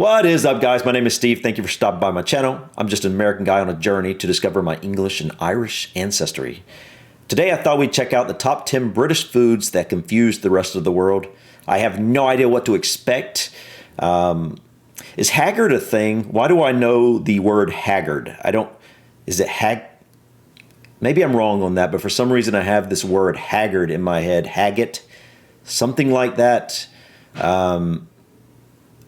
What is up, guys? My name is Steve. Thank you for stopping by my channel. I'm just an American guy on a journey to discover my English and Irish ancestry. Today, I thought we'd check out the top 10 British foods that confuse the rest of the world. I have no idea what to expect. Is haggard a thing? Why do I know the word haggard? Is it maybe I'm wrong on that, but for some reason I have this word haggard in my head. Haggit, something like that.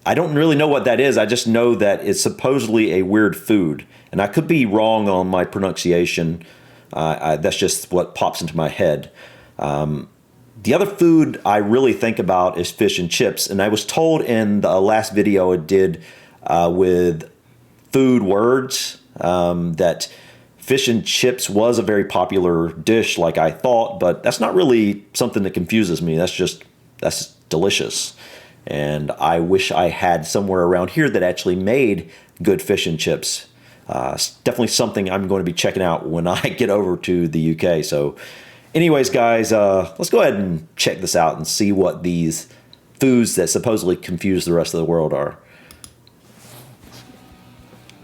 I don't really know what that is. I just know that it's supposedly a weird food. And I could be wrong on my pronunciation. That's just what pops into my head. The other food I really think about is fish and chips. And I was told in the last video I did with food words that fish and chips was a very popular dish like I thought. But that's not really something that confuses me. That's delicious. And I wish I had somewhere around here that actually made good fish and chips. It's definitely something I'm going to be checking out when I get over to the UK. So anyways, guys, let's go ahead and check this out and see what these foods that supposedly confuse the rest of the world are.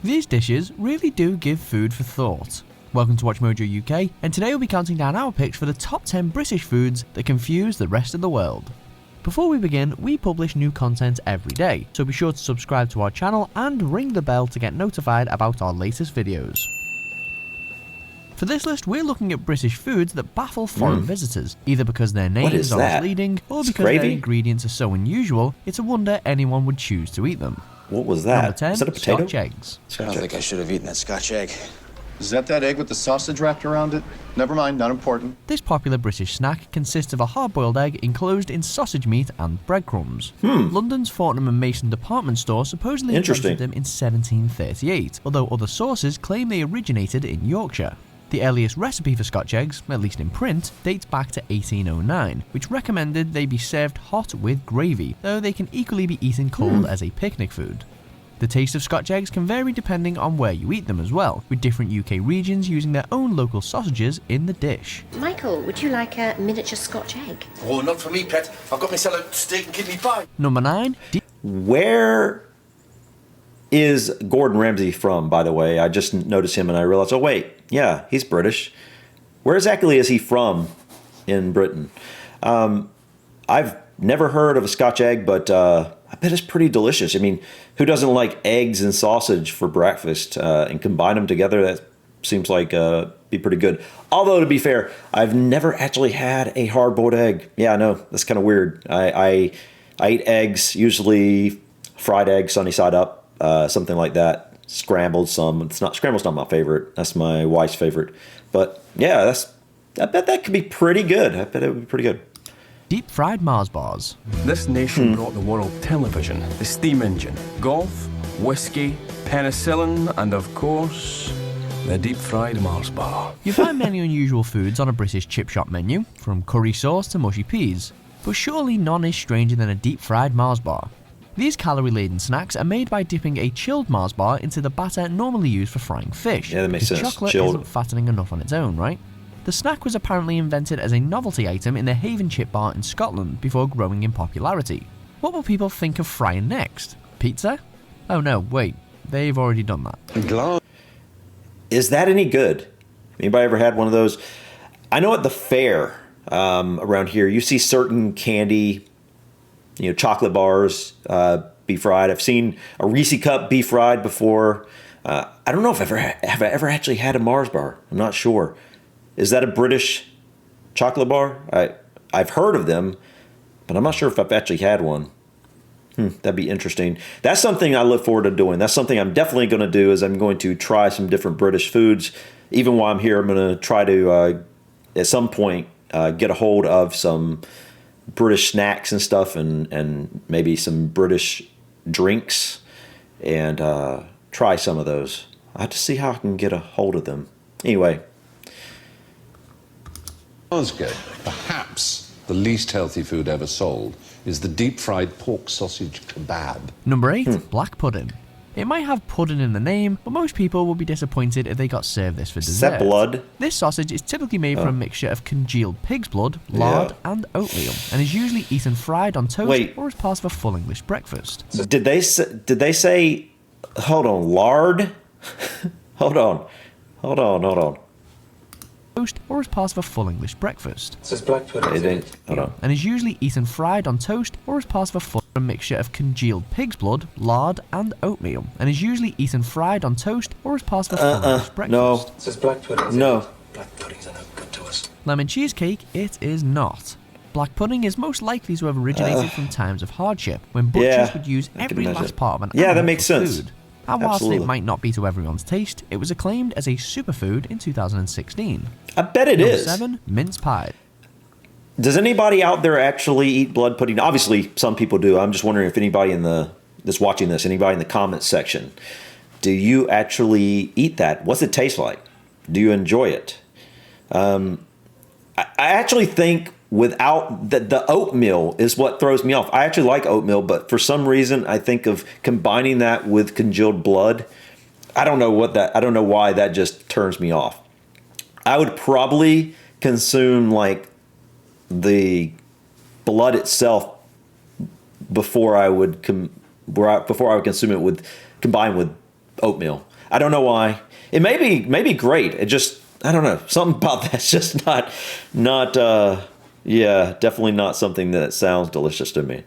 These dishes really do give food for thought. Welcome to Watch Mojo UK, and today we'll be counting down our picks for the top 10 British foods that confuse the rest of the world. Before we begin, we publish new content every day, so be sure to subscribe to our channel and ring the bell to get notified about our latest videos. For this list, we're looking at British foods that baffle foreign visitors, either because their names are misleading or because their ingredients are so unusual, it's a wonder anyone would choose to eat them. What was that? Number 10, is that a potato? Scotch eggs. I don't think I should have eaten that Scotch egg. Is that egg with the sausage wrapped around it? Never mind, not important. This popular British snack consists of a hard-boiled egg enclosed in sausage meat and breadcrumbs. London's Fortnum and Mason department store supposedly invented them in 1738, although other sources claim they originated in Yorkshire. The earliest recipe for Scotch eggs, at least in print, dates back to 1809, which recommended they be served hot with gravy, though they can equally be eaten cold as a picnic food. The taste of Scotch eggs can vary depending on where you eat them as well, with different UK regions using their own local sausages in the dish. Michael, would you like a miniature Scotch egg? Oh, not for me, pet. I've got myself a steak and kidney pie. Number 9. Where is Gordon Ramsay from, by the way? I just noticed him and I realized, oh wait, yeah, he's British. Where exactly is he from in Britain? I've never heard of a Scotch egg, but I bet it's pretty delicious. I mean, who doesn't like eggs and sausage for breakfast and combine them together? That seems like be pretty good. Although, to be fair, I've never actually had a hard-boiled egg. Yeah, I know, that's kind of weird. I eat eggs, usually fried egg, sunny side up, something like that. Scrambled some. Scrambled's not my favorite. That's my wife's favorite. But yeah, I bet that could be pretty good. I bet it would be pretty good. Deep fried Mars bars. This nation brought the world television, the steam engine, golf, whiskey, penicillin, and of course, the deep fried Mars bar. You find many unusual foods on a British chip shop menu, from curry sauce to mushy peas, but surely none is stranger than a deep fried Mars bar. These calorie-laden snacks are made by dipping a chilled Mars bar into the batter normally used for frying fish. Yeah, that makes sense. Chocolate Chilled isn't fattening enough on its own, right? The snack was apparently invented as a novelty item in the Haven chip bar in Scotland before growing in popularity. What will people think of frying next? Pizza? Oh no, wait, they've already done that. Is that any good? Anybody ever had one of those? I know at the fair around here, you see certain candy, chocolate bars be fried. I've seen a Reese cup be fried before. I don't know if I've ever actually had a Mars bar. I'm not sure. Is that a British chocolate bar? I've heard of them, but I'm not sure if I've actually had one. That'd be interesting. That's something I look forward to doing. That's something I'm definitely going to do. Is I'm going to try some different British foods. Even while I'm here, I'm going to try to, at some point, get a hold of some British snacks and stuff, and maybe some British drinks, and try some of those. I have to see how I can get a hold of them. Anyway. Sounds good. Perhaps the least healthy food ever sold is the deep-fried pork sausage kebab. Number 8, black pudding. It might have pudding in the name, but most people would be disappointed if they got served this for Is dessert. that blood? This sausage is typically made from a mixture of congealed pig's blood, lard, and oatmeal, and is usually eaten fried on toast or as part of a full English breakfast. Did they say? Hold on, lard. Hold on. Toast or as part of a full English breakfast. It says black pudding. Hold on. And is usually eaten fried on toast or as part of a full mixture of congealed pig's blood, lard, and oatmeal, and is usually eaten fried on toast or as part of a full English breakfast. No. It says black pudding. No. Black puddings are no good to us. Lemon cheesecake, it is not. Black pudding is most likely to have originated from times of hardship, when butchers would use every last part of an animal that makes for sense. food. And whilst Absolutely. it might not be to everyone's taste, it was acclaimed as a superfood in 2016. I bet it Number is. 7, mince pie. Does anybody out there actually eat blood pudding? Obviously, some people do. I'm just wondering if anybody that's watching this, anybody in the comments section, do you actually eat that? What's it taste like? Do you enjoy it? I actually think without the oatmeal is what throws me off. I actually like oatmeal, but for some reason I think of combining that with congealed blood. I don't know why that just turns me off. I would probably consume like the blood itself before I would consume it with combined with oatmeal. I don't know why. It may be great. It just, I don't know. Something about that's just not definitely not something that sounds delicious to me.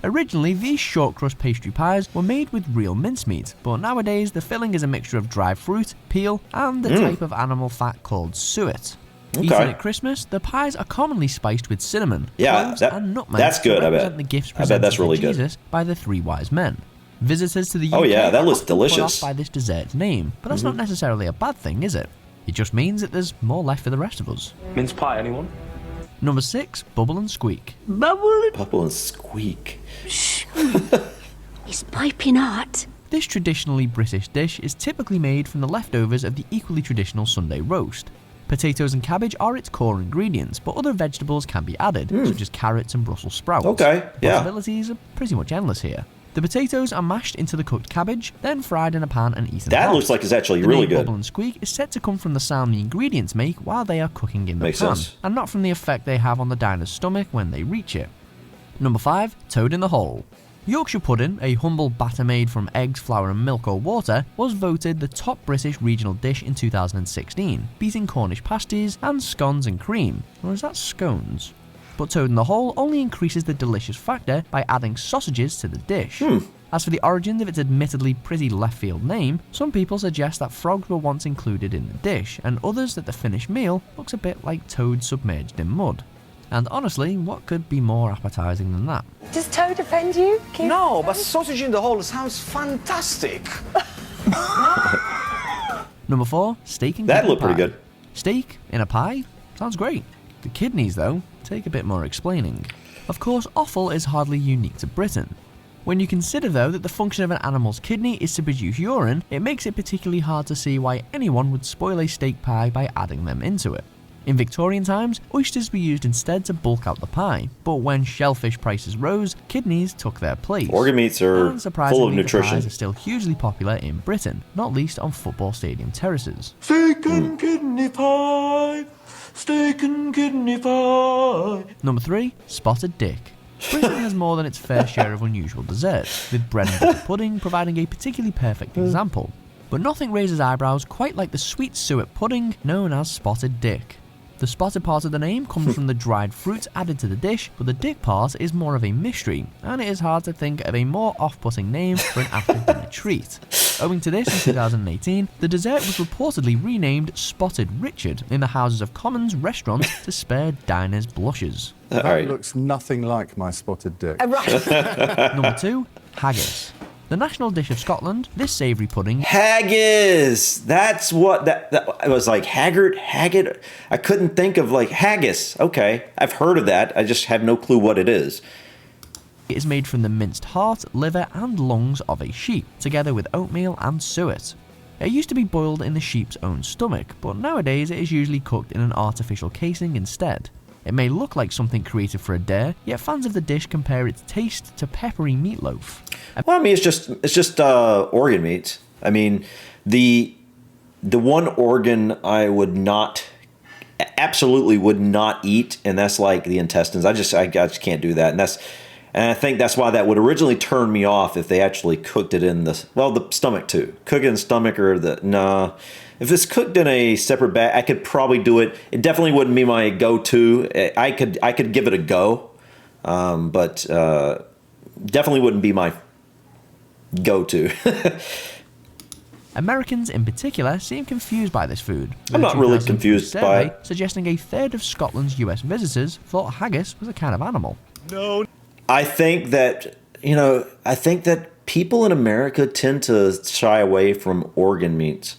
Originally, these short crust pastry pies were made with real mincemeat, but nowadays the filling is a mixture of dried fruit, peel, and a type of animal fat called suet. Okay. Eaten at Christmas, the pies are commonly spiced with cinnamon, cloves, and nutmeg that's good. to I represent bet. the gifts I bet presented that's really to good. Jesus by the three wise men. Visitors to the UK Oh, yeah, that are looks often put off delicious. by this dessert's name, but that's not necessarily a bad thing, is it? It just means that there's more left for the rest of us. Mince pie, anyone? Number 6, bubble and squeak. Bubble and squeak. It's piping hot. This traditionally British dish is typically made from the leftovers of the equally traditional Sunday roast. Potatoes and cabbage are its core ingredients, but other vegetables can be added, such as carrots and Brussels sprouts. Okay, The yeah. possibilities are pretty much endless here. The potatoes are mashed into the cooked cabbage, then fried in a pan and eaten That hot. looks like it's actually The really name good. Bubble and squeak is said to come from the sound the ingredients make while they are cooking in the Makes pan, sense. and not from the effect they have on the diner's stomach when they reach it. Number 5, toad in the hole. Yorkshire pudding, a humble batter made from eggs, flour and milk or water, was voted the top British regional dish in 2016, beating Cornish pasties and scones and cream. Or is that scones? But toad in the hole only increases the delicious factor by adding sausages to the dish. As for the origins of its admittedly pretty left field name, some people suggest that frogs were once included in the dish, and others that the finished meal looks a bit like toads submerged in mud. And honestly, what could be more appetizing than that? Does Toad offend you? No, but sausage in the hole sounds fantastic. Number 4, steak and That kidney looked pretty pie. good. Steak in a pie? Sounds great. The kidneys, though, take a bit more explaining. Of course, offal is hardly unique to Britain. When you consider, though, that the function of an animal's kidney is to produce urine, it makes it particularly hard to see why anyone would spoil a steak pie by adding them into it. In Victorian times, oysters were used instead to bulk out the pie, but when shellfish prices rose, kidneys took their place. Organ meats are And surprisingly, full of the nutrition. pies are still hugely popular in Britain, not least on football stadium terraces. Steak and kidney pie. Steak and kidney pie. Number 3, spotted dick. Britain has more than its fair share of unusual desserts, with bread and butter pudding providing a particularly perfect example. But nothing raises eyebrows quite like the sweet suet pudding known as spotted dick. The spotted part of the name comes from the dried fruit added to the dish, but the dick part is more of a mystery, and it is hard to think of a more off-putting name for an after-dinner treat. Owing to this, in 2018, the dessert was reportedly renamed Spotted Richard in the Houses of Commons restaurant to spare diners' blushes. All right. Looks nothing like my spotted dick. Number 2, haggis. The national dish of Scotland, this savoury pudding Haggis. That's what that I was like. Haggard. I couldn't think of like haggis. Okay, I've heard of that. I just have no clue what it is. is made from the minced heart, liver and lungs of a sheep, together with oatmeal and suet. It used to be boiled in the sheep's own stomach, but nowadays it is usually cooked in an artificial casing instead. It may look like something created for a dare, yet fans of the dish compare its taste to peppery meatloaf. Well, I mean, it's just organ meat. I mean, the one organ I absolutely would not eat, and that's like the intestines. I just can't do that, and I think that's why that would originally turn me off if they actually cooked it in the stomach too. Cook it in the stomach If it's cooked in a separate bag, I could probably do it. It definitely wouldn't be my go-to. I could give it a go, but definitely wouldn't be my go-to. Americans in particular seem confused by this food. I'm not really confused by it. Suggesting a third of Scotland's US visitors thought haggis was a kind of animal. No. I think that people in America tend to shy away from organ meats.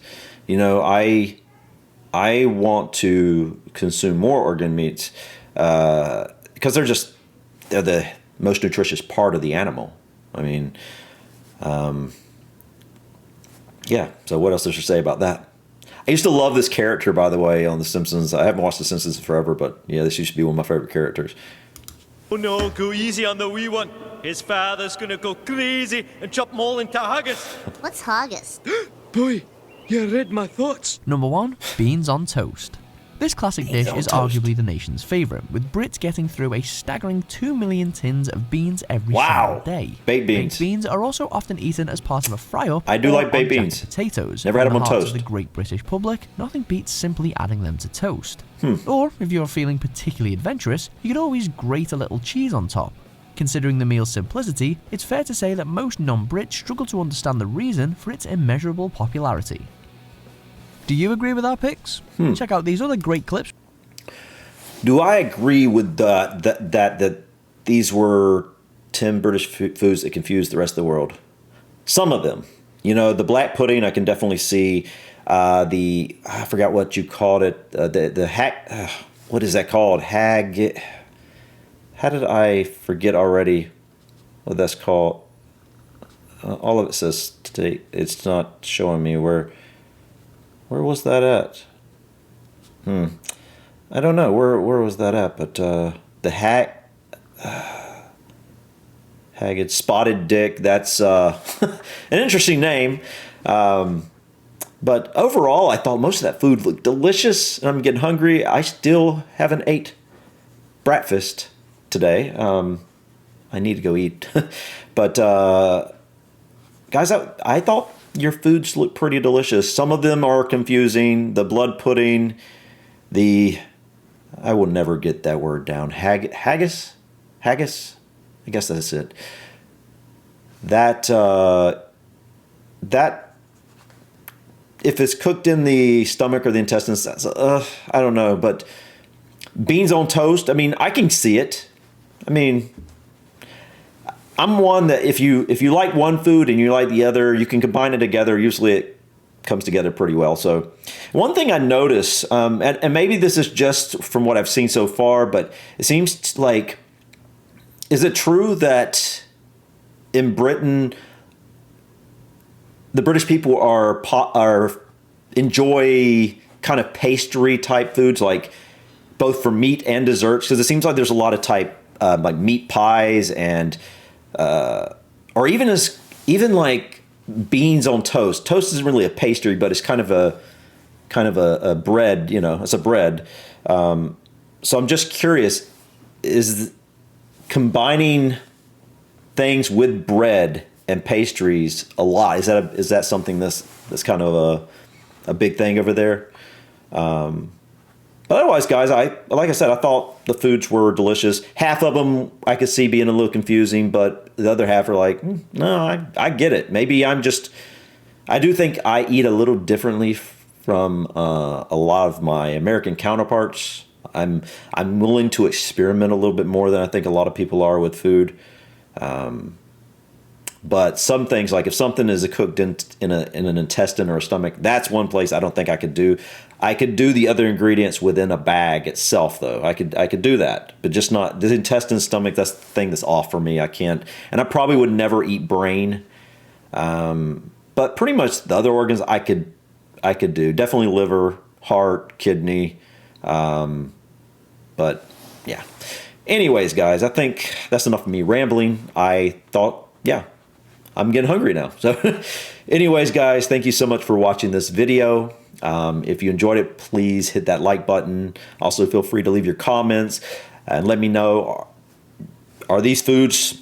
I want to consume more organ meats because they're the most nutritious part of the animal. I mean, yeah. So what else is there to say about that? I used to love this character, by the way, on The Simpsons. I haven't watched The Simpsons in forever, but yeah, this used to be one of my favorite characters. Oh no, go easy on the wee one. His father's gonna go crazy and chop them all into haggis. What's haggis? Boy, you read my thoughts. Number 1, beans on toast. This classic dish is arguably the nation's favourite, with Brits getting through a staggering 2 million tins of beans every single day. Baked beans. Baked beans are also often eaten as part of a fry-up. I do like baked on beans. jacket potatoes. Never had them on In the hearts toast. of the great British public, nothing beats simply adding them to toast. Or, if you're feeling particularly adventurous, you could always grate a little cheese on top. Considering the meal's simplicity, it's fair to say that most non-Brits struggle to understand the reason for its immeasurable popularity. Do you agree with our picks? Check out these other great clips. Do I agree with that these were 10 British foods that confused the rest of the world? Some of them. The black pudding, I can definitely see. I forgot what you called it. What is that called? How did I forget already what that's called? All of it says today. It's not showing me where was that at? I don't know where was that at, but the haggis, spotted dick. That's an interesting name. But overall, I thought most of that food looked delicious, and I'm getting hungry. I still haven't ate breakfast today. I need to go eat. But guys, I thought your foods look pretty delicious. Some of them are confusing. The blood pudding, I will never get that word down. Haggis? I guess that's it. That if it's cooked in the stomach or the intestines, that's I don't know. But beans on toast, I mean, I can see it. I mean, I'm one that if you like one food and you like the other, you can combine it together. Usually it comes together pretty well. So one thing I notice, and maybe this is just from what I've seen so far, but it seems like, is it true that in Britain, the British people are enjoy kind of pastry type foods, like both for meat and desserts? Because it seems like there's a lot of type like meat pies and or even like beans on toast. Toast isn't really a pastry, but it's kind of a bread. It's a bread. So I'm just curious: is combining things with bread and pastries a lot? Is that something that's kind of a big thing over there? But otherwise, guys, like I said, I thought the foods were delicious. Half of them I could see being a little confusing, but the other half are like, no, I get it. Maybe I do think I eat a little differently from a lot of my American counterparts. I'm willing to experiment a little bit more than I think a lot of people are with food. But some things, like if something is cooked in an intestine or a stomach, that's one place I don't think I could do. I could do the other ingredients within a bag itself, though. I could do that, but just not the intestine, stomach. That's the thing that's off for me. I can't, and I probably would never eat brain. But pretty much the other organs I could do. Definitely liver, heart, kidney. But yeah. Anyways, guys, I think that's enough of me rambling. I thought, yeah, I'm getting hungry now. So anyways, guys, thank you so much for watching this video. If you enjoyed it, please hit that like button. Also, feel free to leave your comments and let me know, are these foods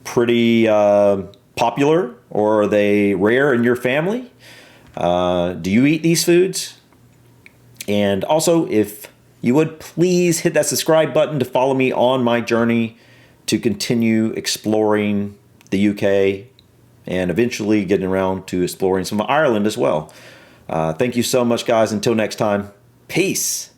pretty popular, or are they rare in your family? Do you eat these foods? And also, if you would please hit that subscribe button to follow me on my journey to continue exploring the UK and eventually getting around to exploring some of Ireland as well. Thank you so much, guys. Until next time, peace.